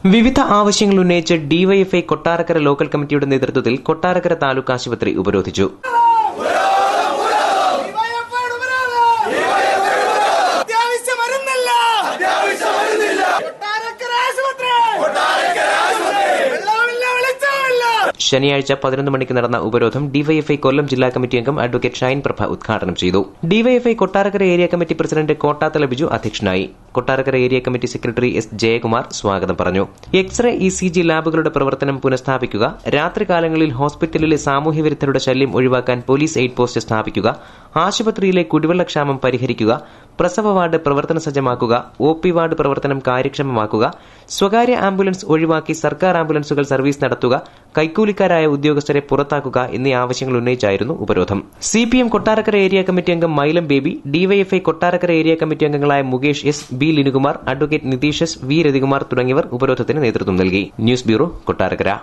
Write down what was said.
വിവിധ ആവശ്യങ്ങൾ ഉന്നയിച്ച് ഡിവൈഎഫ്ഐ കൊട്ടാരക്കര ലോക്കൽ കമ്മിറ്റിയുടെ നേതൃത്വത്തിൽ കൊട്ടാരക്കര താലൂക്ക് ആശുപത്രി ഉപരോധിച്ചു. ശനിയാഴ്ച 11 മണിക്ക് നടന്ന ഉപരോധം ഡിവൈഎഫ്ഐ കൊല്ലം ജില്ലാ കമ്മിറ്റി അംഗം അഡ്വക്കേറ്റ് ഷൈൻ പ്രഭ ഉദ്ഘാടനം ചെയ്തു. DYFI Kottarakkara area committee president Kottathala Biju അധ്യക്ഷനായി. Kottarakkara area committee secretary S Jayakumar സ്വാഗതം പറഞ്ഞു. എക്സ്റേ ഇസിജി ലാബുകളുടെ പ്രവർത്തനം പുനഃസ്ഥാപിക്കുക, രാത്രികാലങ്ങളിൽ ഹോസ്പിറ്റലിലെ സാമൂഹ്യവിരുദ്ധരുടെ ശല്യം ഒഴിവാക്കാൻ പോലീസ് എയ്ഡ് പോസ്റ്റ് സ്ഥാപിക്കുക, ആശുപത്രിയിലെ കുടിവെള്ളക്ഷാമം പരിഹരിക്കുക, പ്രസവ വാർഡ് പ്രവർത്തന സജ്ജമാക്കുക, ഒപി വാർഡ് പ്രവർത്തനം കാര്യക്ഷമമാക്കുക, സ്വകാര്യ ആംബുലൻസ് ഒഴിവാക്കി സർക്കാർ ആംബുലൻസുകൾ സർവീസ് നടത്തുക, കൈക്കൂലിക്കാരായ ഉദ്യോഗസ്ഥരെ പുറത്താക്കുക എന്നീ ആവശ്യങ്ങൾ ഉന്നയിച്ചായിരുന്നു ഉപരോധം. സിപിഎം കൊട്ടാരക്കര ഏരിയ കമ്മിറ്റി അംഗം Mylam Baby, DYFI Kottarakkara area committee അംഗങ്ങളായ Mukesh S, B Linukumar, advocate Nitheesh S, V Ratikumar തുടങ്ങിയവർ ഉപരോധത്തിന് നേതൃത്വം നൽകി. News bureau, Kottarakkara.